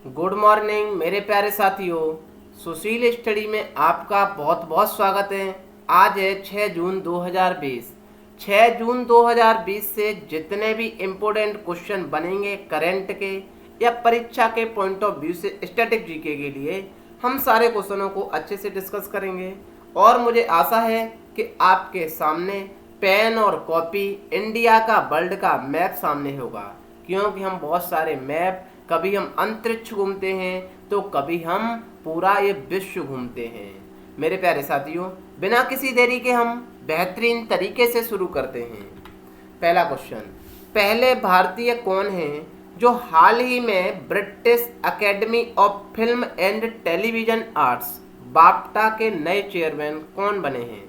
Good morning मेरे प्यारे साथियों। सुशील स्टडी में आपका बहुत बहुत स्वागत है। आज है 6 जून 2020। 6 जून 2020 से जितने भी इम्पोर्टेंट क्वेश्चन बनेंगे करंट के या परीक्षा के पॉइंट ऑफ व्यू से स्टैटिक जीके के लिए, हम सारे क्वेश्चनों को अच्छे से डिस्कस करेंगे। और मुझे आशा है कि आपके सामने पेन और कॉपी, इंडिया का वर्ल्ड का मैप सामने होगा, क्योंकि हम बहुत सारे मैप, कभी हम अंतरिक्ष घूमते हैं तो कभी हम पूरा ये विश्व घूमते हैं। मेरे प्यारे साथियों, बिना किसी देरी के हम बेहतरीन तरीके से शुरू करते हैं। पहला क्वेश्चन, पहले भारतीय कौन हैं जो हाल ही में British academy of film and television arts BAFTA के नए चेयरमैन कौन बने हैं?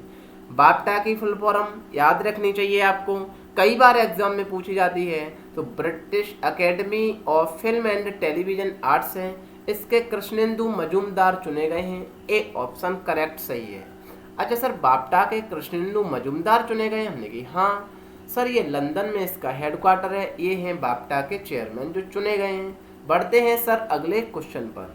बाफ्टा की फुल फॉर्म याद रखनी चाहिए आपको, कई बार एग्जाम में पूछी जाती है। तो British academy of film and television arts हैं, इसके कृष्णेंदु मजूमदार चुने गए हैं। ए ऑप्शन करेक्ट सही है। अच्छा सर, बाफ्टा के कृष्णेंदु मजूमदार चुने गए? हमने की हाँ सर, ये लंदन में इसका हेडक्वार्टर है। ये हैं बाफ्टा के चेयरमैन जो चुने गए हैं। बढ़ते हैं सर अगले क्वेश्चन पर।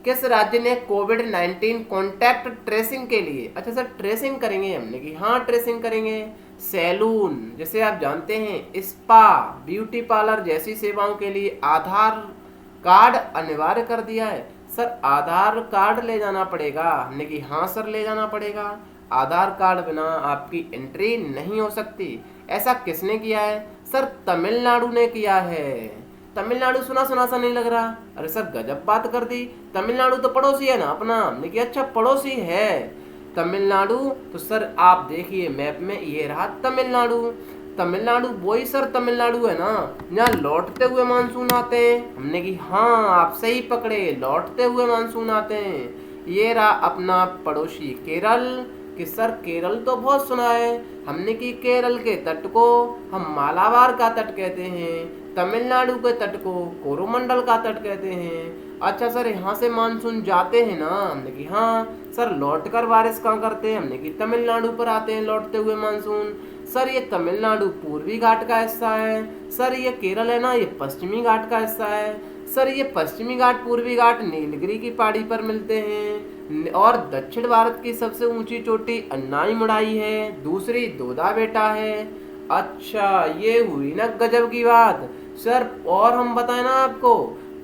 किस राज्य ने कोविड-19 कॉन्टैक्ट ट्रेसिंग के लिए, अच्छा सर ट्रेसिंग करेंगे? हमने की हाँ ट्रेसिंग करेंगे। सैलून, जैसे आप जानते हैं, स्पा, ब्यूटी पार्लर जैसी सेवाओं के लिए आधार कार्ड अनिवार्य कर दिया है। सर आधार कार्ड ले जाना पड़ेगा? हमने की हाँ सर ले जाना पड़ेगा। आधार कार्ड बिना आपकी एंट्री नहीं हो सकती। ऐसा किसने किया है? सर तमिलनाडु ने किया है। तमिलनाडु सुना सुना सा नहीं लग रहा? अरे सर गजब बात कर दी। तमिलनाडु तो पड़ोसी है ना अपना। हमने कहा अच्छा पड़ोसी है तमिलनाडु। तो सर आप देखिए मैप में, ये रहा तमिलनाडु। तमिलनाडु वही सर तमिलनाडु है ना जहाँ लौटते हुए मानसून आते हैं? हमने की हाँ आप सही पकड़े, लौटते हुए मानसून आते हैं। ये रहा अपना पड़ोसी केरल। कि सर केरल तो बहुत सुना है हमने की, केरल के तट को हम मालाबार का तट कहते हैं, तमिलनाडु के तट को कोरोमंडल का तट कहते हैं। अच्छा सर यहाँ से मानसून जाते हैं ना? हमने की हाँ सर। लौटकर बारिश कहाँ करते हैं? हमने की तमिलनाडु पर आते हैं लौटते हुए मानसून। सर ये तमिलनाडु पूर्वी घाट का हिस्सा है। सर ये केरल है ना, ये पश्चिमी घाट का हिस्सा है। सर ये पश्चिमी घाट पूर्वी घाट नीलगिरी की पहाड़ी पर मिलते हैं। और दक्षिण भारत की सबसे ऊंची चोटी अन्नाईमुड़ाई है, दूसरी दोदा बेटा है। अच्छा ये हुई ना गजब की बात सर। और हम बताएं ना आपको,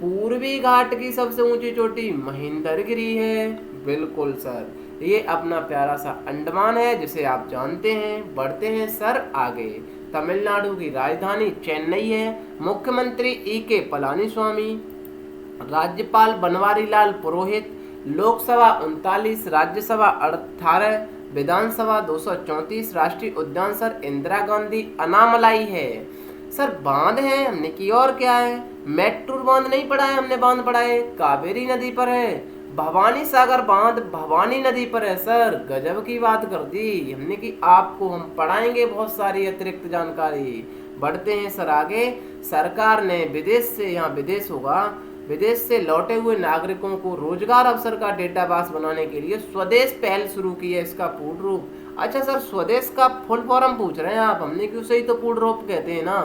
पूर्वी घाट की सबसे ऊंची चोटी महेंद्रगिरी है। बिल्कुल सर, ये अपना प्यारा सा अंडमान है जिसे आप जानते हैं। बढ़ते हैं सर आगे। तमिलनाडु की राजधानी चेन्नई है। मुख्यमंत्री E.K. पलानीस्वामी, राज्यपाल बनवारी लाल पुरोहित, लोकसभा 39, राज्यसभा 18, विधानसभा 234, राष्ट्रीय उद्यान सर इंदिरा गांधी अनामलाई है। सर बांध है हमने की, और क्या है? मेट्रो बांध नहीं पढ़ा है हमने, बांध पढ़ा है कावेरी नदी पर है। भवानी सागर बांध भवानी नदी पर है। सर गजब की बात कर दी हमने कि आपको हम पढ़ाएंगे बहुत सारी अतिरिक्त जानकारी। बढ़ते हैं सर आगे। सरकार ने विदेश से, यहाँ विदेश होगा, विदेश से लौटे हुए नागरिकों को रोजगार अवसर का डेटाबेस बनाने के लिए स्वदेश पहल शुरू की है। इसका पूर्ण रूप, अच्छा सर स्वदेश का फुल फॉर्म पूछ रहे हैं आप? हमने क्यों, सही तो पूर्ण रूप कहते हैं ना।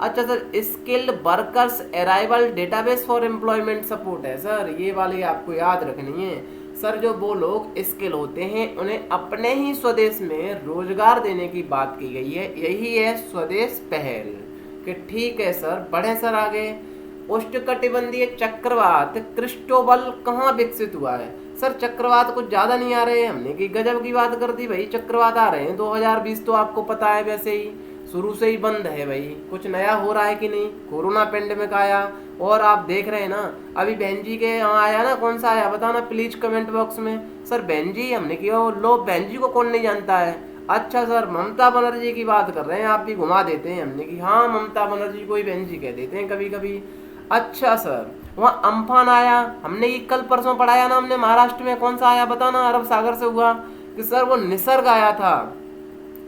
अच्छा sir, skilled workers arrival database for employment support है सर। ये वाली आपको याद रखनी है सर। जो वो लोग स्किल होते हैं उन्हें अपने ही स्वदेश में रोजगार देने की बात की गई है, यही है स्वदेश पहल। कि ठीक है सर, बढ़े सर आगे। उष्णकटिबंधीय चक्रवात क्रिस्टोबल कहाँ विकसित हुआ है? सर चक्रवात कुछ ज्यादा नहीं आ रहे हैं हमने की, गजब की बात कर दी भाई। चक्रवात आ रहे हैं 2020, तो आपको पता है वैसे ही शुरू से ही बंद है भाई। कुछ नया हो रहा है कि नहीं? कोरोना पेंडेमिक आया और आप देख रहे हैं ना, अभी बहन जी के यहाँ आया ना, कौन सा आया बताना प्लीज कमेंट बॉक्स में। सर बहन जी हमने की, लो बहन जी को कौन नहीं जानता है? अच्छा सर ममता बनर्जी की बात कर रहे हैं, आप भी घुमा देते हैं। हमने की हाँ ममता बनर्जी को ही बहन जी कह देते हैं कभी कभी। अच्छा सर, वहाँ अम्फान आया, हमने ये कल परसों पढ़ाया ना हमने। महाराष्ट्र में कौन सा आया बताना, अरब सागर से हुआ? कि सर वो निसर्ग आया था।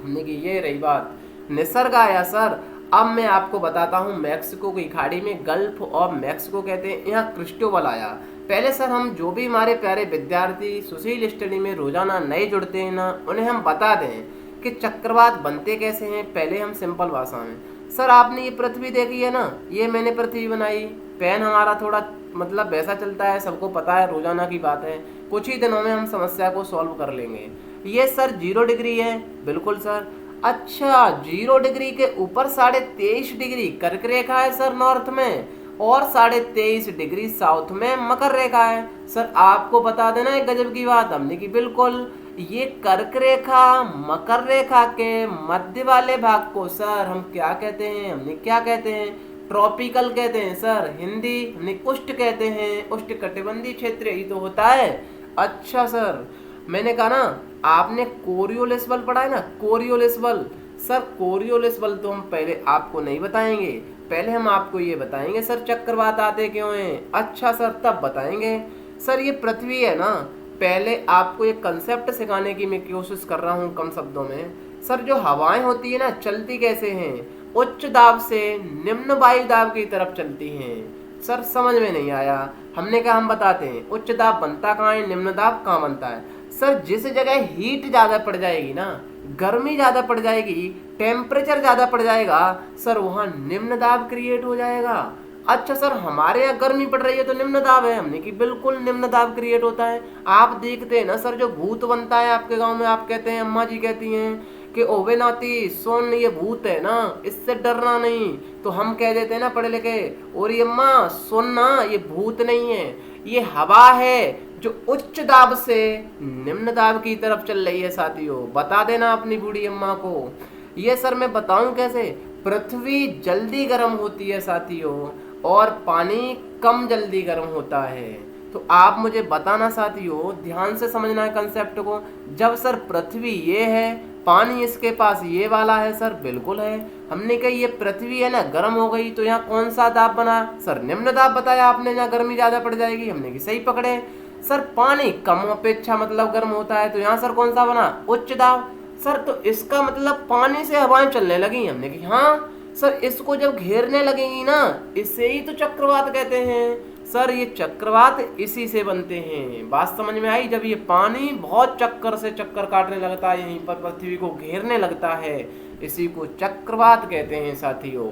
हमने की ये रही बात, निसर्ग आया सर। अब मैं आपको बताता हूँ, मैक्सिको की खाड़ी में, गल्फ ऑफ मैक्सिको कहते हैं, यहाँ क्रिस्टोबल आया। पहले सर हम जो भी हमारे प्यारे विद्यार्थी सुशील स्टडी में रोजाना नए जुड़ते हैं ना, उन्हें हम बता दें कि चक्रवात बनते कैसे हैं। पहले हम सिंपल भाषा में, सर आपने ये पृथ्वी देखी है ना, ये मैंने पृथ्वी बनाई, पेन हमारा थोड़ा मतलब वैसा चलता है, सबको पता है, रोजाना की बात है। कुछ ही दिनों में हम समस्या को सॉल्व कर लेंगे। ये सर 0 डिग्री है, बिल्कुल सर। अच्छा, 0 डिग्री के ऊपर 23.5 डिग्री कर्क रेखा है सर नॉर्थ में, और 23.5 डिग्री साउथ में मकर रेखा है। सर आपको बता देना एक गजब की बात हमने की, बिल्कुल ये कर्क रेखा मकर रेखा के मध्य वाले भाग को सर हम क्या कहते हैं, हमने क्या कहते हैं, ट्रॉपिकल कहते हैं सर। हिंदी हमने उष्ण कहते हैं, उष्ण कटिबंधीय क्षेत्र ही तो होता है। अच्छा सर, मैंने कहा ना आपने कोरियोलिस बल पढ़ा है ना, कोरियोलिस बल। सर कोरियोलिस बल तो हम पहले आपको नहीं बताएंगे, पहले हम आपको ये बताएंगे सर चक्रवात आते क्यों हैं। अच्छा सर, तब बताएंगे। सर ये पृथ्वी है ना, पहले आपको एक कंसेप्ट सिखाने की मैं कोशिश कर रहा हूँ कम शब्दों में। सर जो हवाएं होती है ना, चलती कैसे हैं, उच्च दाब से निम्न वायु दाब की तरफ चलती हैं। सर समझ में नहीं आया, हमने कहा हम बताते हैं। उच्च दाब बनता कहाँ है, निम्न दाब कहाँ बनता है। सर जिस जगह हीट ज़्यादा पड़ जाएगी ना, गर्मी ज़्यादा पड़ जाएगी, टेम्परेचर ज़्यादा पड़ जाएगा सर, वहाँ निम्न दाब क्रिएट हो जाएगा। अच्छा सर, हमारे यहाँ गर्मी पड़ रही है तो निम्न दाब है, हमने कि बिल्कुल निम्न दाब क्रिएट होता है। आप देखते हैं ना सर, जो भूत बनता है आपके गांव में, आप कहते हैं, अम्मा जी कहती हैं कि ओवे नाती सोन ये भूत है ना, इससे डरना नहीं। तो हम कह देते हैं ना पढ़े लिखे, और ये अम्मा सुन ना, ये भूत नहीं है, ये हवा है जो उच्च दाब से निम्न दाब की तरफ चल रही है। साथियों बता देना अपनी बूढ़ी अम्मा को। ये सर मैं बताऊं कैसे, पृथ्वी जल्दी गर्म होती है साथियों, और पानी कम जल्दी गर्म होता है। तो आप मुझे बताना साथियों, ध्यान से समझना है कंसेप्ट को। जब सर पृथ्वी ये है, पानी इसके पास ये वाला है सर, बिल्कुल है। हमने कही ये पृथ्वी है ना गर्म हो गई, तो यहाँ कौन सा दाब बना सर, निम्न दाब बताया आपने, जहाँ गर्मी ज्यादा पड़ जाएगी, हमने की सही पकड़े। सर पानी कम अपेक्षा मतलब गर्म होता है, तो यहाँ सर कौन सा बना, उच्च दाब। सर तो इसका मतलब पानी से हवाएं चलने लगी, हमने की हाँ सर, इसको जब घेरने लगेंगी ना, इससे ही तो चक्रवात कहते हैं। सर ये चक्रवात इसी से बनते हैं, बात समझ में आई। जब ये पानी बहुत चक्कर से चक्कर काटने लगता है, यहीं पर पृथ्वी को घेरने लगता है, इसी को चक्रवात कहते हैं साथियों।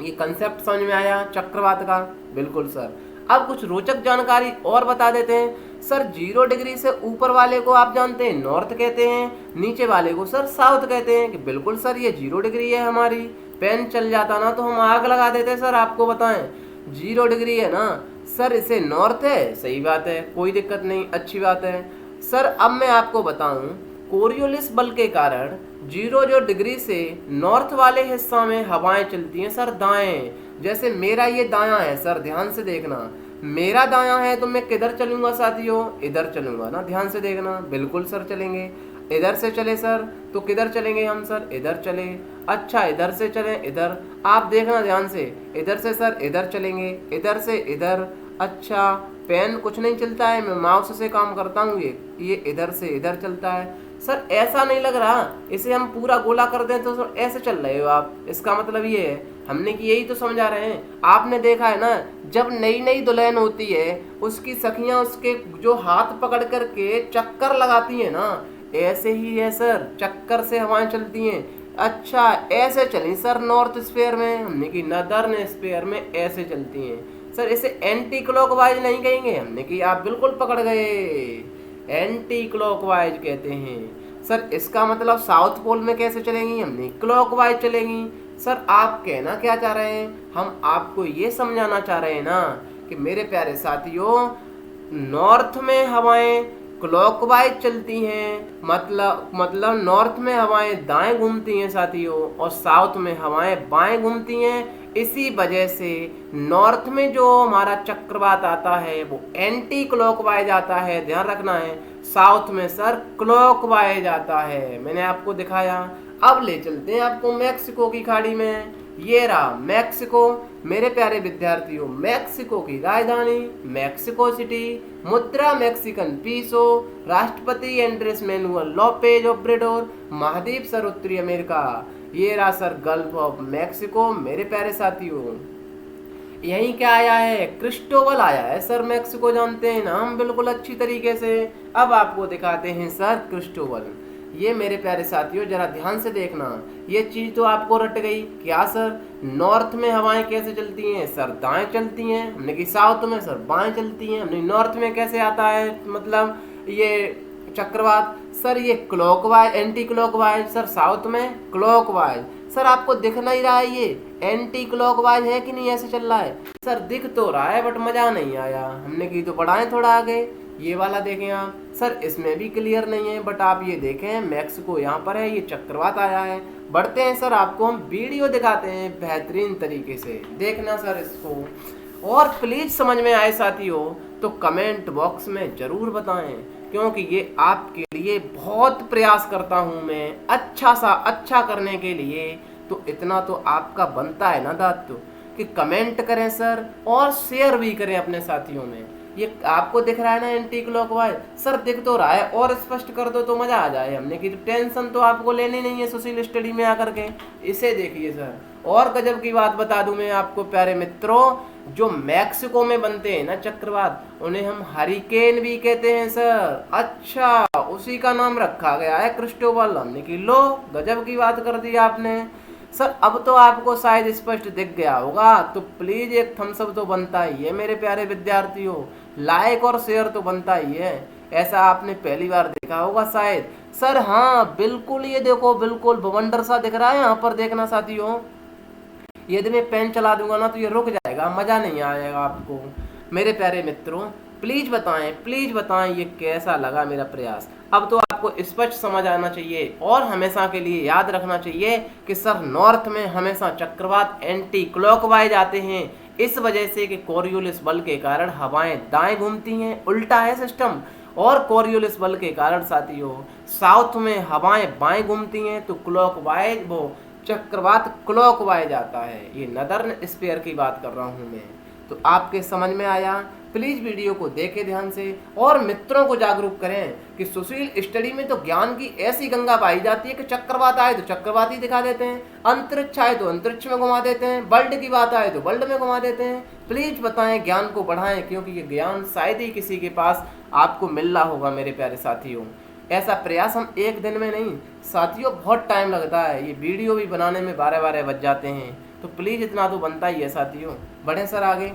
ये कंसेप्ट समझ में आया चक्रवात का, बिल्कुल सर। अब कुछ रोचक जानकारी और बता देते हैं। सर 0 डिग्री से ऊपर वाले को आप जानते हैं नॉर्थ कहते हैं, नीचे वाले को सर साउथ कहते हैं। कि बिल्कुल सर ये 0 डिग्री है हमारी, पेन चल जाता ना तो हम आग लगा देते सर, आपको बताएं। 0 डिग्री है ना सर, इसे नॉर्थ है, सही बात है, कोई दिक्कत नहीं, अच्छी बात है। सर अब मैं आपको बताऊं, कोरियोलिस बल के कारण 0 डिग्री से नॉर्थ वाले हिस्सा में हवाएं चलती हैं सर दाएं। जैसे मेरा ये दायां है सर, ध्यान से देखना, मेरा दायां है तो मैं किधर चलूंगा साथियों, इधर चलूंगा ना, ध्यान से देखना, बिल्कुल सर चलेंगे। इधर से चले सर तो किधर चलेंगे हम सर, इधर चले। अच्छा इधर से चले इधर, आप देखना ध्यान से, इधर से सर इधर चलेंगे, इधर से इधर। अच्छा पेन कुछ नहीं चलता है, मैं माउस से काम करता हूँ, ये इधर से इधर चलता है सर। ऐसा नहीं लग रहा, इसे हम पूरा गोला कर दें तो सर ऐसे चल रहे हो आप, इसका मतलब ये है, हमने कि यही तो समझा रहे हैं। आपने देखा है ना, जब नई नई दुल्हन होती है, उसकी सखियां उसके जो हाथ पकड़ करके चक्कर लगाती हैं ना, ऐसे ही है सर, चक्कर से हवाएं चलती हैं। अच्छा ऐसे चली सर नॉर्थ स्फीयर में, हमने कि नदर्न स्फीयर में ऐसे चलती हैं सर। इसे एंटी क्लॉकवाइज नहीं कहेंगे, हमने कि आप बिल्कुल पकड़ गए, एंटी क्लॉकवाइज कहते हैं सर। इसका मतलब साउथ पोल में कैसे चलेंगी, हमने क्लॉकवाइज चलेंगी सर। आप कहना क्या चाह रहे हैं, हम आपको ये समझाना चाह रहे हैं ना कि मेरे प्यारे साथियों, नॉर्थ में हवाएं क्लॉकवाइज चलती हैं, मतलब नॉर्थ में हवाएं दाएं घूमती हैं साथियों, और साउथ में हवाएं बाएं घूमती हैं। इसी वजह से नॉर्थ में जो हमारा चक्रवात आता है वो एंटी क्लॉकवाइज आता है, ध्यान रखना है। साउथ में सर क्लॉकवाइज आता है, मैंने आपको दिखाया। अब ले चलते हैं आपको मैक्सिको की खाड़ी में। ये रहा मैक्सिको, मेरे प्यारे विद्यार्थियों, मैक्सिको की राजधानी मैक्सिको सिटी, मुद्रा मैक्सिकन पीसो, राष्ट्रपति एंड्रेस मैनुअल लॉपेज ओब्रेडोर, महाद्वीप सर उत्तरी अमेरिका। ये रहा सर गल्फ ऑफ मैक्सिको। मेरे प्यारे साथियों, यहीं क्या आया है, क्रिस्टोबल आया है सर। मैक्सिको जानते हैं ना हम बिल्कुल अच्छी तरीके से। अब आपको दिखाते हैं सर क्रिस्टोबल। ये मेरे प्यारे साथियों जरा ध्यान से देखना, ये चीज तो आपको रट गई। क्या सर, नॉर्थ में हवाएं कैसे चलती हैं सर? दाएं चलती हैं। हमने कि साउथ में सर बाएं चलती हैं। हमने नॉर्थ में कैसे आता है मतलब ये चक्रवात? सर ये clockwise, anti clockwise. Sir south में क्लॉकवाइज। सर आपको दिख नहीं रहा है ये एंटी क्लॉकवाइज है कि नहीं, ऐसे चल रहा है? सर दिख तो रहा है बट मजा नहीं आया। हमने की तो बढ़ाएं थोड़ा आगे, ये वाला देखें आप। सर इसमें भी क्लियर नहीं है बट आप ये देखें मैक्सिको यहाँ पर है, ये चक्रवात आया है। बढ़ते हैं सर, आपको हम वीडियो दिखाते हैं बेहतरीन तरीके से, देखना सर इसको। और प्लीज समझ में आए साथियों तो कमेंट बॉक्स में जरूर बताएं, क्योंकि ये आपके लिए बहुत प्रयास करता हूं मैं अच्छा सा अच्छा करने के लिए। तो इतना तो आपका बनता है ना दायित्व कि कमेंट करें सर और शेयर भी करें अपने साथियों में। ये आपको दिख रहा है ना एंटी क्लॉकवाइज? सर दिख तो रहा है, और स्पष्ट कर दो तो मजा आ जाए। हमने की टेंशन तो आपको लेनी नहीं है सोशल स्टडी में आकर के। इसे देखिए सर, और गजब की बात बता दूं मैं आपको प्यारे मित्रों, जो मैक्सिको में बनते हैं ना चक्रवात, उन्हें हम हरिकेन भी कहते हैं सर। अच्छा, उसी का नाम रखा गया है क्रिस्टोबल। हमने की लो, गजब की बात कर दी आपने। सर अब तो आपको शायद स्पष्ट दिख गया होगा, तो प्लीज एक थम्स अप तो बनता ही है मेरे प्यारे विद्यार्थियों, लाइक और शेयर तो बनता ही है। ऐसा आपने पहली बार देखा होगा शायद। सर हाँ बिल्कुल, ये देखो बिल्कुल बवंडर सा दिख रहा है यहाँ पर, देखना साथियों। यदि मैं पेन चला दूंगा ना तो ये रुक जाएगा, मजा नहीं आएगा आपको। मेरे प्यारे मित्रों प्लीज बताएं ये कैसा लगा मेरा प्रयास। अब तो आपको स्पष्ट समझ आना चाहिए और हमेशा के लिए याद रखना चाहिए कि सर नॉर्थ में हमेशा चक्रवात एंटी क्लॉकवाइज आते हैं, इस वजह से कि कोरियोलिस बल के कारण हवाएं दाएं घूमती हैं, उल्टा है सिस्टम। और कोरियोलिस बल के कारण साथियों साउथ में हवाएं बाएं घूमती हैं, तो क्लॉकवाइज वो चक्रवात क्लॉकवाइज आता है। ये नदर्न स्फीयर की बात कर रहा हूं मैं। तो आपके समझ में आया? प्लीज वीडियो को देखें ध्यान से और मित्रों को जागरूक करें कि सुशील स्टडी में तो ज्ञान की ऐसी गंगा पाई जाती है कि चक्रवात आए तो चक्रवात ही दिखा देते हैं, अंतरिक्ष आए तो अंतरिक्ष में घुमा देते हैं, वर्ल्ड की बात आए तो वर्ल्ड में घुमा देते हैं। प्लीज बताएं, ज्ञान को बढ़ाएं, क्योंकि ये ज्ञान शायद ही किसी के पास आपको मिल रहा होगा मेरे प्यारे साथियों। ऐसा प्रयास हम एक दिन में नहीं साथियों, बहुत टाइम लगता है, ये वीडियो भी बनाने में 12-12 बज जाते हैं। तो प्लीज इतना तो बनता ही है साथियों। बढ़े सर आगे।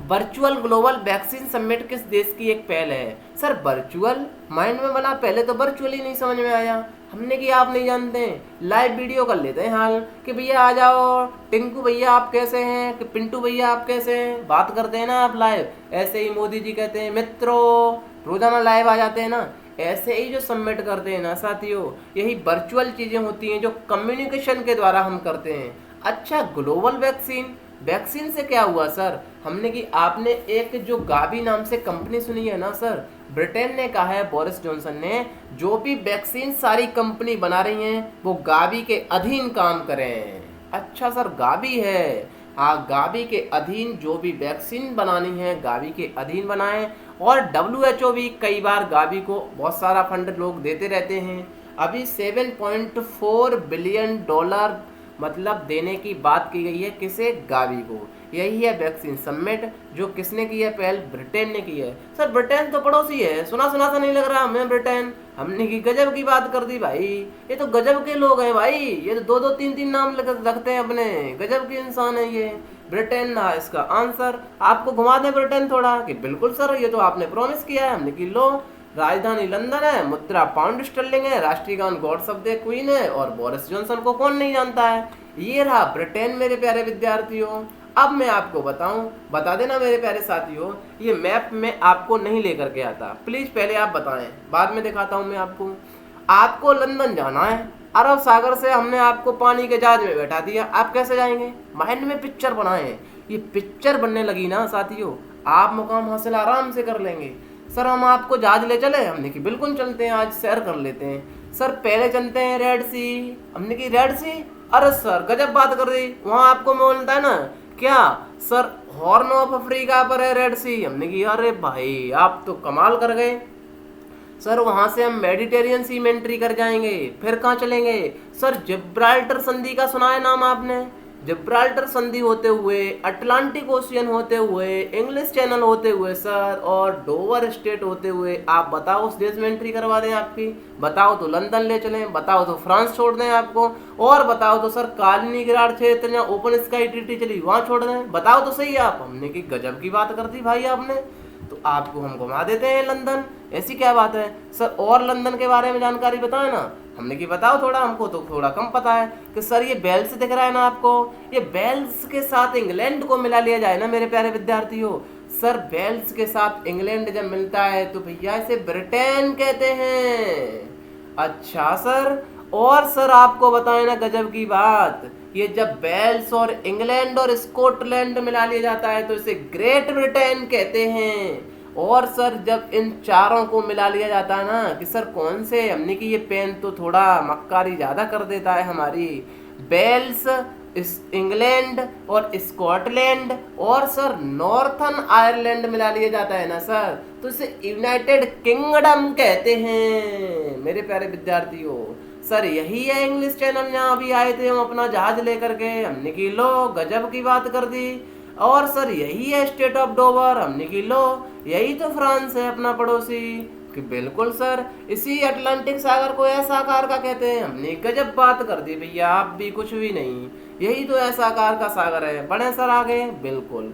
वर्चुअल ग्लोबल वैक्सीन समिट किस देश की एक पहल है? सर वर्चुअल माइंड में बना, पहले तो वर्चुअल ही नहीं समझ में आया। हमने कि आप नहीं जानते, लाइव वीडियो कर लेते हैं हाल कि भैया आ जाओ, टिंकू भैया आप कैसे हैं, कि पिंटू भैया आप कैसे हैं, बात करते हैं ना आप लाइव। ऐसे ही मोदी जी कहते हैं मित्रों, रोजाना लाइव आ जाते हैं ना। ऐसे ही जो सबमिट करते हैं ना साथियों, यही वर्चुअल चीजें होती हैं जो कम्युनिकेशन के द्वारा हम करते हैं। अच्छा, ग्लोबल वैक्सीन से क्या हुआ सर? हमने कि आपने एक जो गावी नाम से कंपनी सुनी है ना सर, ब्रिटेन ने कहा है बोरिस जॉनसन ने, जो भी वैक्सीन सारी कंपनी बना रही हैं वो गावी के अधीन काम करें। अच्छा सर, गावी है, हाँ गावी के अधीन जो भी वैक्सीन बनानी है गावी के अधीन बनाएं। और WHO भी कई बार गावी को बहुत सारा फंड लोग देते रहते हैं। अभी $7.4 बिलियन मतलब देने की बात की गई है, किसे? गावी को। यही है वैक्सीन समिट, जो किसने की है पहल? ब्रिटेन ने की है। सर ब्रिटेन तो पड़ोसी है, सुना सुना सा नहीं लग रहा हमें ब्रिटेन? हमने की गजब की बात कर दी भाई, ये तो गजब के लोग हैं भाई, ये तो 2-2 3-3 नाम रखते हैं अपने, गजब के इंसान है ये। ब्रिटेन ना इसका आंसर। आपको घुमा दें ब्रिटेन थोड़ा कि बिल्कुल सर ये तो आपने प्रॉमिस किया है। हमने की लो, राजधानी लंदन है, मुद्रा पाउंड स्टर्लिंग है, राष्ट्रीय गान गॉड ऑफ द क्वीन है, और बोरिस जॉनसन को कौन नहीं जानता है। ये रहा ब्रिटेन मेरे प्यारे विद्यार्थियों। अब मैं आपको बता देना मेरे प्यारे साथियों, ये मैप में आपको नहीं लेकर के आता, प्लीज पहले आप बताएं, बाद में दिखाता हूं मैं आपको। आपको लंदन जाना है, अरब सागर से हमने आपको पानी के जहाज में बैठा दिया, आप कैसे जाएंगे? माइंड में पिक्चर बनाएं। ये पिक्चर बनने लगी ना साथियों, आप मुकाम हासिल आराम से कर लेंगे। सर हम आपको जहाज ले चले? हमने की बिल्कुल चलते हैं, आज शेयर कर लेते हैं। सर पहले चलते हैं रेड सी। हमने की रेड सी? अरे सर गजब बात कर दी, वहां आपको मिलता है ना क्या सर, हॉर्न ऑफ अफ्रीका पर है रेड सी। हमने की अरे भाई आप तो कमाल कर गए सर, वहां से हम मेडिटेरियन सी में एंट्री कर जाएंगे। फिर कहाँ चलेंगे सर? जिब्राल्टर संधि का सुना है नाम आपने? जिब्राल्टर संधि होते हुए, अटलांटिक ओशियन होते हुए, इंग्लिश चैनल होते हुए सर, और डोवर स्टेट होते हुए, आप बताओ उस देश में एंट्री करवा दें आपकी? बताओ तो लंदन ले चलें, बताओ तो फ्रांस छोड़ दें आपको, और बताओ तो सर कालिनिग्राड क्षेत्र या ओपन स्काई ट्रीटी चली वहां छोड़ दें? बताओ तो सही आप। हमने की गजब की बात कर दी भाई आपने, तो आपको हम घुमा देते हैं लंदन, ऐसी क्या बात है सर? और लंदन के बारे में जानकारी बताएं ना। हमने की बताओ थोड़ा, हमको तो थोड़ा कम पता है कि सर ये वेल्स दिख रहा है ना आपको, ये वेल्स के साथ इंग्लैंड को मिला लिया जाए ना मेरे प्यारे विद्यार्थियों। सर वेल्स के साथ इंग्लैंड जब मिलता है तो भैया इसे ब्रिटेन कहते हैं। अच्छा सर, और सर आपको बताएं ना गजब की बात, ये जब वेल्स और इंग्लैंड और स्कॉटलैंड मिला लिया जाता है तो इसे ग्रेट ब्रिटेन कहते हैं। और सर जब इन चारों को मिला लिया जाता है ना कि सर कौन से, हमने की ये पेन तो थोड़ा मक्कारी ज्यादा कर देता है हमारी, वेल्स, इंग्लैंड और स्कॉटलैंड और सर नॉर्थन आयरलैंड मिला लिया जाता है ना सर, तो इसे यूनाइटेड किंगडम कहते हैं मेरे प्यारे विद्यार्थियों। सर यही है इंग्लिश चैनल, यहाँ अभी आए थे हम अपना जहाज लेकर के, हमने की लो गजब की बात कर दी। और सर यही है स्टेट ऑफ डोवर, हमने की लो यही तो फ्रांस है अपना पड़ोसी। कि बिल्कुल सर, इसी अटलांटिक सागर को ऐसा आकार का कहते हैं। हमने गजब बात कर दी भैया, आप भी कुछ भी नहीं, यही तो ऐसा आकार का सागर है। बड़े सर आगे बिल्कुल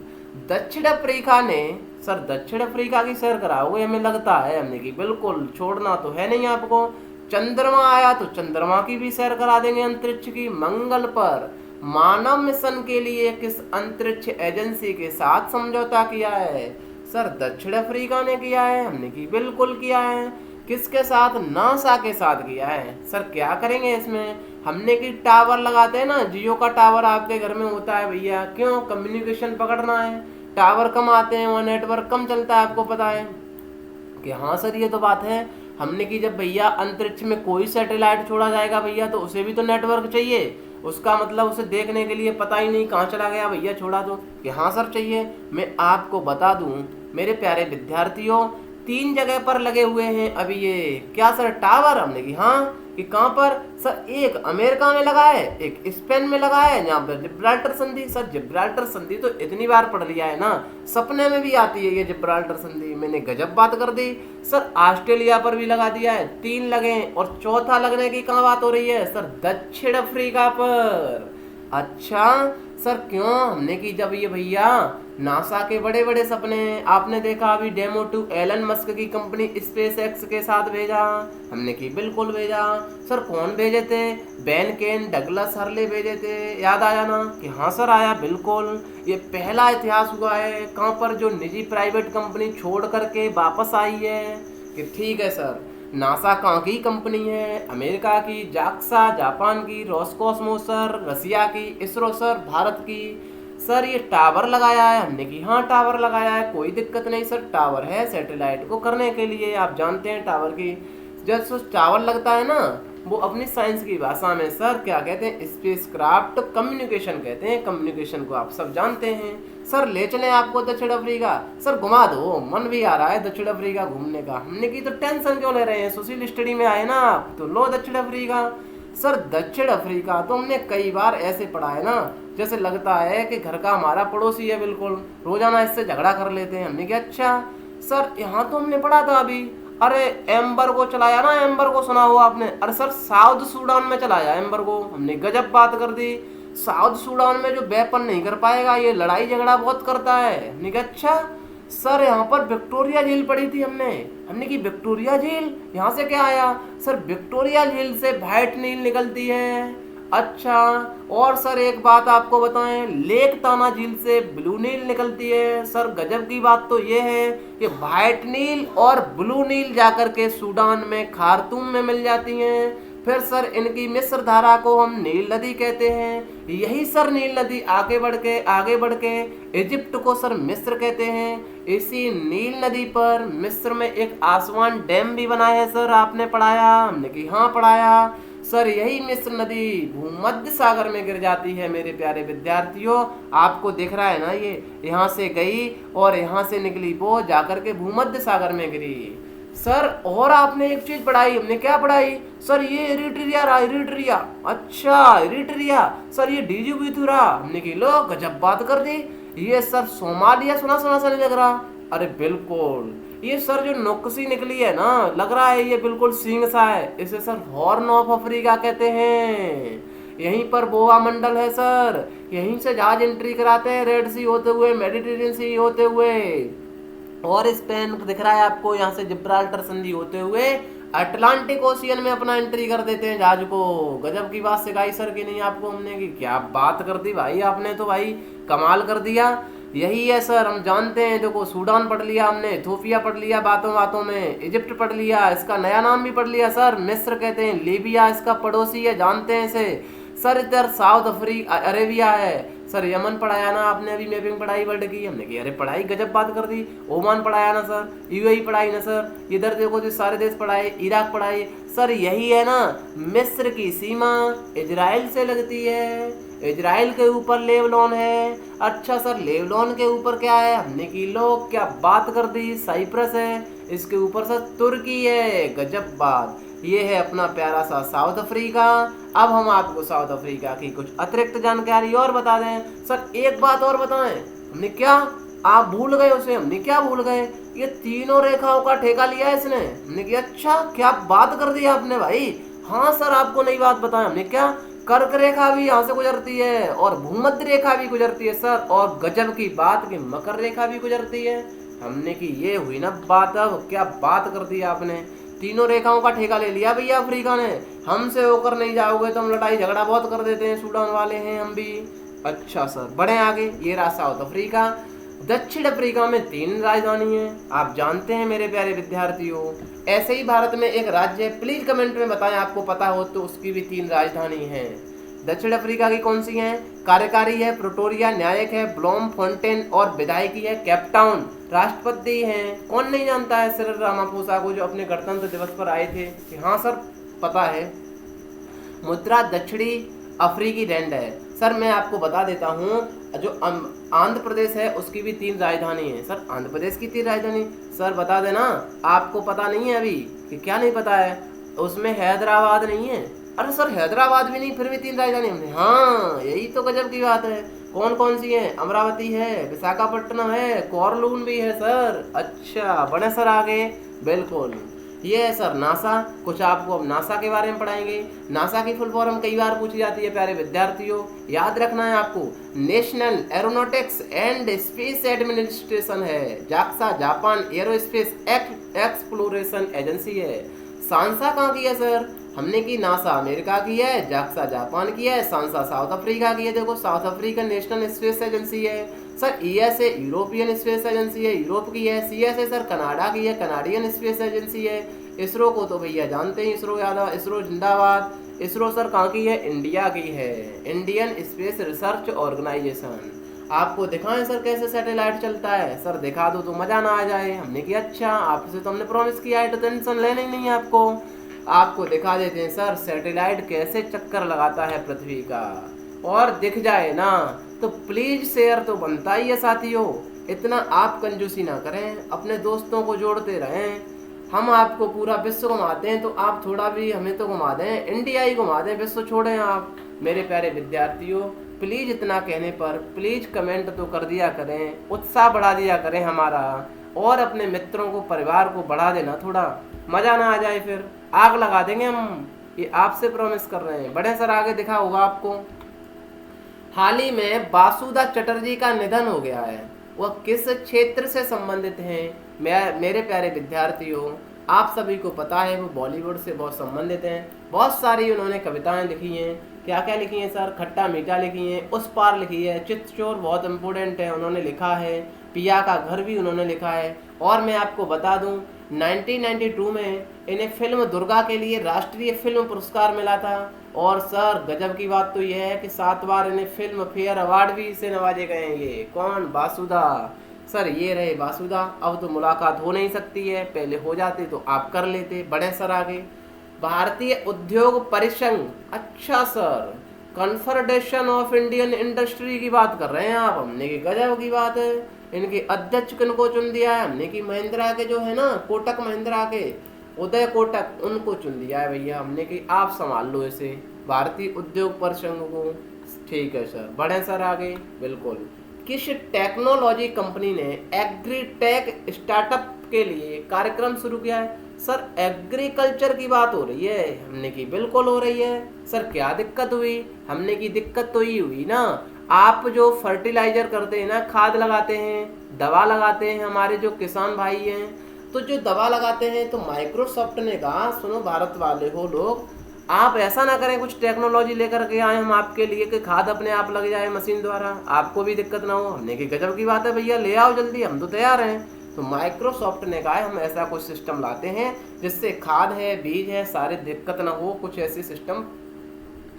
दक्षिण अफ्रीका ने, सर दक्षिण अफ्रीका की सैर कराओगे हमें लगता है? हमने की बिल्कुल, छोड़ना तो है नहीं आपको। चंद्रमा आया तो चंद्रमा की भी सैर करा देंगे, अंतरिक्ष की। मंगल पर मानव मिशन के लिए किस अंतरिक्ष एजेंसी के साथ समझौता किया है? सर दक्षिण अफ्रीका ने किया है। हमने की बिल्कुल किया है। किसके साथ? नासा के साथ किया है। सर क्या करेंगे इसमें? हमने की टावर लगाते हैं ना, जियो का टावर आपके घर में होता है भैया, क्यों? कम्युनिकेशन पकड़ना है। टावर कम आते हैं, वहाँ नेटवर्क कम चलता है, आपको पता है कि हाँ सर ये तो बात है। हमने की जब भैया अंतरिक्ष में कोई सैटेलाइट छोड़ा जाएगा भैया तो उसे भी तो नेटवर्क चाहिए, उसका मतलब उसे देखने के लिए पता ही नहीं कहाँ चला गया भैया छोड़ा तो, कि हाँ सर चाहिए। मैं आपको बता दूं मेरे प्यारे विद्यार्थियों, 3 जगह पर लगे हुए हैं अभी ये, क्या सर टावर? हमने की हाँ, कि कहाँ पर सर? एक अमेरिका में लगा है, एक स्पेन में लगा है, यहाँ पर जिब्राल्टर संधि। सर जिब्राल्टर संधि तो इतनी बार पढ़ लिया है ना, सपने में भी आती है ये जिब्राल्टर संधि, मैंने गजब बात कर दी। सर ऑस्ट्रेलिया पर भी लगा दिया है, 3 लगे, और चौथा लगने की कहाँ बात हो रही है? सर दक्षिण अफ्रीका पर। अच्छा सर क्यों? हमने की जब ये भैया नासा के बड़े बड़े सपने, आपने देखा अभी डेमो 2 एलन मस्क की कंपनी स्पेस एक्स के साथ भेजा, हमने की बिल्कुल भेजा। सर कौन भेजे थे? बेन केन, डगलस हर्ले भेजे थे, याद आया ना? कि हाँ सर आया बिल्कुल। ये पहला इतिहास हुआ है कहाँ पर जो निजी प्राइवेट कंपनी छोड़ करके वापस आई है। कि ठीक है सर, नासा कहाँ की कंपनी है? अमेरिका की, जाक्सा जापान की, रोस्कोसमोस सर रसिया की, इसरो सर भारत की। सर ये टावर लगाया है, हमने की हाँ टावर लगाया है, कोई दिक्कत नहीं सर, टावर है सैटेलाइट को करने के लिए, आप जानते हैं टावर की, जब टावर लगता है ना वो अपनी साइंस की भाषा में सर क्या कहते हैं? स्पेसक्राफ्ट कम्युनिकेशन कहते हैं, कम्युनिकेशन को आप सब जानते हैं। सर ले चले आपको दक्षिण अफ्रीका, सर घुमा दो, मन भी आ रहा है दक्षिण अफ्रीका घूमने का। हमने की तो टेंशन क्यों ले रहे हैं, सोशल स्टडी में आए ना आप तो लो दक्षिण अफ्रीका। सर दक्षिण अफ्रीका तो हमने कई बार ऐसे पढ़ा है ना, जैसे लगता है कि घर का हमारा पड़ोसी है बिल्कुल, रोजाना इससे झगड़ा कर लेते हैं। हमने कहा अच्छा सर, यहाँ तो हमने पढ़ा था अभी, अरे एम्बर्गो चलाया ना, एम्बर्गो सुना हुआ आपने? अरे सर साउथ सूडान में चलाया एम्बर्गो, हमने गजब बात कर दी। साउथ सूडान में जो वेपन नहीं कर पाएगा, ये लड़ाई झगड़ा बहुत करता है। हमने कहा अच्छा सर, यहाँ पर विक्टोरिया झील पढ़ी थी हमने की विक्टोरिया झील यहाँ से क्या आया? सर विक्टोरिया झील से व्हाइट नील निकलती है। अच्छा, और सर एक बात आपको बताएं, लेक ताना झील से ब्लू नील निकलती है। सर गजब की बात तो ये है कि व्हाइट नील और ब्लू नील जाकर के सूडान में खार्तूम में मिल जाती हैं। फिर सर इनकी मिस्र धारा को हम नील नदी कहते हैं। यही सर नील नदी आगे बढ़ के इजिप्ट को सर मिस्र कहते हैं। इसी नील नदी पर मिस्र में एक आसवान डैम भी बना है सर, आपने पढ़ाया? हमने कि हाँ पढ़ाया सर। यही मिस्र नदी भूमध्य सागर में गिर जाती है मेरे प्यारे विद्यार्थियों, आपको दिख रहा है ना, ये यहाँ से गई और यहाँ से निकली वो जाकर के भूमध्य सागर में गिरी। सर और आपने एक चीज पढ़ाई, हमने क्या पढ़ाई सर, ये इरिट्रिया रहा, इरिट्रिया, अच्छा इरिट्रिया सर, ये डिजिबुति रहा, हमने की लो गजब बात कर दी। ये सर सोमालिया सुना सुना सा नहीं लग रहा? अरे बिल्कुल, ये सर जो नौकसी निकली है ना, लग रहा है ये बिल्कुल सींग सा है, इसे सर हॉर्न ऑफ अफ्रीका कहते हैं। यहीं पर बोआ मंडल है सर, यहीं से जहाज एंट्री कराते हैं, रेड सी होते हुए, मेडिटेरियन सी होते हुए, और स्पेन दिख रहा है आपको, यहाँ से जिब्राल्टर संधि होते हुए अटलांटिक ओशियन में अपना एंट्री कर देते हैं जहाज को। गजब की बात सिखाई सर की नहीं आपको हमने, की क्या बात कर दी भाई आपने, तो भाई कमाल कर दिया। यही है सर, हम जानते हैं, देखो सूडान पढ़ लिया हमने, इथोपिया पढ़ लिया बातों बातों में, इजिप्ट पढ़ लिया, इसका नया नाम भी पढ़ लिया सर, मिस्र कहते हैं, लीबिया इसका पड़ोसी है, जानते हैं इसे सर। इधर साउथ अरेबिया है सर, यमन पढ़ाया ना आपने, अभी मैपिंग पढ़ाई वर्ल्ड की हमने की, अरे पढ़ाई गजब बात कर दी। ओमान पढ़ाया ना सर, यूएई पढ़ाई ना सर, इधर देखो जो सारे देश पढ़ाए, इराक पढ़ाई सर। यही है ना, मिस्र की सीमा इजराइल से लगती है, इजराइल के ऊपर लेबनान है। अच्छा सर, लेबनान के ऊपर क्या है, हमने की लो क्या बात कर दी, साइप्रस है, इसके ऊपर सर तुर्की है, गजब बात। ये है अपना प्यारा सा साउथ अफ्रीका। अब हम आपको साउथ अफ्रीका की कुछ अतिरिक्त जानकारी और बता दें सर। एक बात और बताएं, हमने क्या, आप भूल गए उसे, हमने क्या भूल गए, ये तीनों रेखाओं का ठेका लिया है इसने, हमने क्या, अच्छा क्या बात कर दी आपने भाई। हाँ सर, आपको नई बात बताएं, हमने क्या, कर्क रेखा भी यहाँ से गुजरती है और भूमध्य रेखा भी गुजरती है सर, और गजब की बात कि मकर रेखा भी गुजरती है। हमने की ये हुई ना बात, अब क्या बात कर दी आपने, तीनों रेखाओं का ठेका ले लिया भैया अफ्रीका ने। हमसे होकर नहीं जाओगे तो हम लड़ाई झगड़ा बहुत कर देते हैं, सूडान वाले हैं हम भी। अच्छा सर, बढ़े आगे, ये रहा साउथ अफ्रीका। दक्षिण अफ्रीका में 3 राजधानी है, आप जानते हैं मेरे प्यारे विद्यार्थियों। ऐसे ही भारत में एक राज्य है, प्लीज कमेंट में बताएं आपको पता हो तो, उसकी भी 3 राजधानी है। दक्षिण अफ्रीका की कौन सी हैं? कार्यकारी है प्रिटोरिया, न्यायिक है ब्लोमफोंटेन, और विधायकी है केपटाउन। राष्ट्रपति हैं, कौन नहीं जानता है, सिरिल रामाफोसा को, जो अपने गणतंत्र दिवस पर आए थे, कि हाँ सर पता है। मुद्रा दक्षिणी अफ्रीकी रैंड है सर। मैं आपको बता देता हूँ, जो आंध्र प्रदेश है उसकी भी 3 राजधानी है सर। आंध्र प्रदेश की 3 राजधानी सर बता देना, आपको पता नहीं है अभी कि क्या नहीं पता है, उसमें हैदराबाद नहीं है। अरे सर हैदराबाद भी नहीं, फिर भी 3 राजधानी हमने, हाँ यही तो गजब की बात है। कौन कौन सी है? अमरावती है, विशाखापट्टनम है, कोरलून भी है सर। अच्छा बड़े सर आगे, बिल्कुल ये है सर नासा। कुछ आपको अब नासा के बारे में पढ़ाएंगे। नासा की फुल फॉर्म कई बार पूछी जाती है प्यारे विद्यार्थियों, याद रखना है आपको, national aeronautics and space administration है। JAXA Japan aerospace exploration agency है। सांसा कहाँ की है सर? हमने की नासा अमेरिका की है, जाक्सा जापान की है, सांसा साउथ अफ्रीका की है। देखो South African national space agency है sir. ESA European space agency है, यूरोप की है। सीएसए सर कनाडा की है, कनाडियन स्पेस एजेंसी है। इसरो को तो भैया जानते हैं, इसरो याद, इसरो जिंदाबाद। इसरो सर कहाँ की है? इंडिया की है, इंडियन स्पेस रिसर्च ऑर्गेनाइजेशन। आपको दिखाएं सर कैसे सैटेलाइट चलता है? सर दिखा दो तो मजा ना आ जाए। हमने कि अच्छा, आपसे तो हमने प्रॉमिस किया है तो टेंशन लेना ही नहीं है आपको। आपको दिखा देते हैं सर सैटेलाइट कैसे चक्कर लगाता है पृथ्वी का, और दिख जाए ना तो प्लीज शेयर तो बनता ही है साथियों। इतना आप कंजूसी ना करें, अपने दोस्तों को जोड़ते रहें। हम आपको पूरा विश्व घुमाते हैं तो आप थोड़ा भी हमें तो घुमा दें, इंडिया ही घुमा दें, विश्व छोड़ें आप। मेरे प्यारे विद्यार्थियों प्लीज इतना कहने पर प्लीज कमेंट तो कर दिया करें, उत्साह बढ़ा दिया करें हमारा, और अपने मित्रों को परिवार को बढ़ा देना, थोड़ा मजा ना आ जाए फिर आग लगा देंगे हम, ये आपसे प्रॉमिस कर रहे हैं। बड़े सर आगे दिखा होगा आपको। हाल ही में वासुदा चटर्जी का निधन हो गया है। वह किस क्षेत्र से संबंधित हैं? मेरे प्यारे विद्यार्थियों आप सभी को पता है, वो बॉलीवुड से बहुत संबंधित हैं। बहुत सारी उन्होंने कविताएं लिखी हैं। क्या क्या लिखी हैं सर? खट्टा मीठा लिखी हैं, उस पार लिखी है, चित्तचोर बहुत इम्पोर्टेंट है उन्होंने लिखा है, पिया का घर भी उन्होंने लिखा है। और मैं आपको बता दूं 1992 में इन्हें फिल्म दुर्गा के लिए राष्ट्रीय फिल्म पुरस्कार मिला था। और सर गजब की बात तो यह है कि 7 बार इन्हें फिल्म फेयर अवार्ड भी से नवाजे गए हैं। ये कौन? वासुदा सर। ये रहे वासुदा। अब तो मुलाकात हो नहीं सकती है, पहले हो जाते तो आप कर लेते। बड़े सर आगे। भारतीय उद्योग परिसंघ, अच्छा sir, confederation of Indian industry की बात कर रहे हैं आप। हमने की गजब की बात है। इनके अध्यक्ष किनको चुन दिया है हमने की महिंद्रा के जो है ना, कोटक महिंद्रा के उदय कोटक, उनको चुन दिया है भैया हमने कि आप संभाल लो इसे, भारतीय उद्योग परिसंघ को। ठीक है सर, बढ़े सर आगे। बिल्कुल। किस टेक्नोलॉजी कंपनी ने एग्रीटेक स्टार्टअप के लिए कार्यक्रम शुरू किया है? सर एग्रीकल्चर की बात हो रही है हमने की, बिल्कुल हो रही है सर। क्या दिक्कत हुई हमने की? दिक्कत तो ये हुई ना, आप जो फर्टिलाइजर करते हैं ना, खाद लगाते हैं, दवा लगाते हैं, हमारे जो किसान भाई हैं, तो जो दवा लगाते हैं, तो माइक्रोसॉफ्ट ने कहा सुनो भारत वाले हो लोग, आप ऐसा ना करें कुछ टेक्नोलॉजी लेकर के आए हम आपके लिए कि खाद अपने आप लग जाए मशीन द्वारा, आपको भी दिक्कत ना हो। हमने की गजब की बात है भैया, ले आओ जल्दी, हम तो तैयार हैं। तो माइक्रोसॉफ्ट ने कहा हम ऐसा कुछ सिस्टम लाते हैं जिससे खाद है, बीज है, सारे दिक्कत ना हो, कुछ ऐसे सिस्टम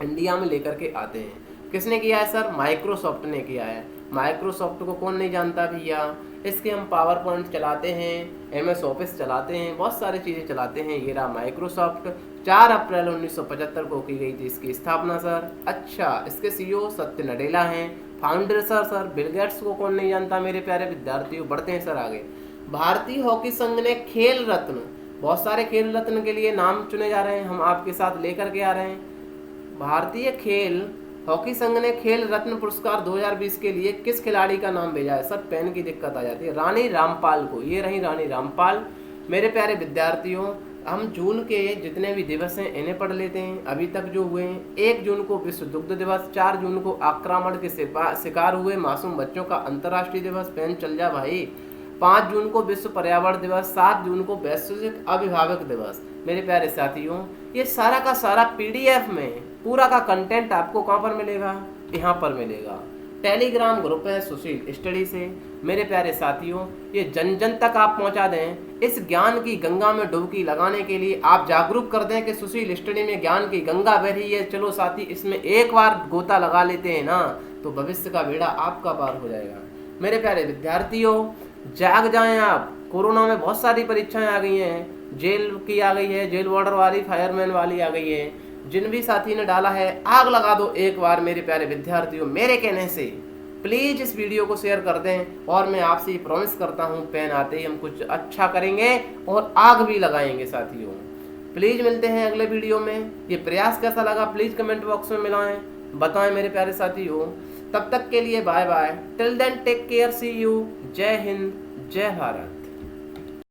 इंडिया में लेकर के आते हैं। किसने किया है सर? माइक्रोसॉफ्ट ने किया है। माइक्रोसॉफ्ट को कौन नहीं जानता भैया, इसके हम पावर पॉइंट चलाते हैं, MS ऑफिस चलाते हैं, बहुत सारी चीज़ें चलाते हैं। ये रहा माइक्रोसॉफ्ट। 4 अप्रैल 1975 को की गई थी इसकी स्थापना सर। अच्छा, इसके CEO सत्य नडेला हैं। फाउंडर सर बिल गेट्स को कौन नहीं जानता मेरे प्यारे विद्यार्थियों। बढ़ते हैं सर आगे। भारतीय हॉकी संघ ने खेल रत्न, बहुत सारे खेल रत्न के लिए नाम चुने जा रहे हैं, हम आपके साथ लेकर के आ रहे हैं। भारतीय खेल हॉकी संघ ने खेल रत्न पुरस्कार 2020 के लिए किस खिलाड़ी का नाम भेजा है? सर पेन की दिक्कत आ जाती है, रानी रामपाल को। ये रही रानी रामपाल। मेरे प्यारे विद्यार्थियों, हम जून के जितने भी दिवस हैं इन्हें पढ़ लेते हैं अभी तक जो हुए हैं। 1 जून को विश्व दुग्ध दिवस, 4 जून को आक्रमण के शिकार हुए मासूम बच्चों का अंतर्राष्ट्रीय दिवस, पेन चल जा भाई। 5 जून को विश्व पर्यावरण दिवस, 7 जून को वैश्विक अभिभावक दिवस। मेरे प्यारे साथियों, ये सारा का सारा PDF में पूरा का कंटेंट आपको कहाँ पर मिलेगा? यहाँ पर मिलेगा। टेलीग्राम ग्रुप है सुशील स्टडी से। मेरे प्यारे साथियों, ये जन जन तक आप पहुँचा दें। इस ज्ञान की गंगा में डुबकी लगाने के लिए आप जागरूक कर दें कि सुशील स्टडी में ज्ञान की गंगा बह रही है। चलो साथी, इसमें एक बार गोता लगा लेते हैं ना, तो भविष्य का बेड़ा आपका पार हो जाएगा। मेरे प्यारे विद्यार्थियों, जाग जाएं आप। कोरोना में बहुत सारी परीक्षाएं आ गई हैं, जेल की आ गई है, जेल वार्डर वाली, फायरमैन वाली आ गई है। जिन भी साथी ने डाला है, आग लगा दो एक बार मेरे प्यारे विद्यार्थियों। मेरे कहने से प्लीज इस वीडियो को शेयर कर दें, और मैं आपसे प्रॉमिस करता हूं पेन आते ही हम कुछ अच्छा करेंगे और आग भी लगाएंगे साथियों। प्लीज मिलते हैं अगले वीडियो में। ये प्रयास कैसा लगा प्लीज कमेंट बॉक्स में बताएं मेरे प्यारे साथियों। तब तक के लिए bye bye. Till then take care, see you. जय हिंद, जय भारत।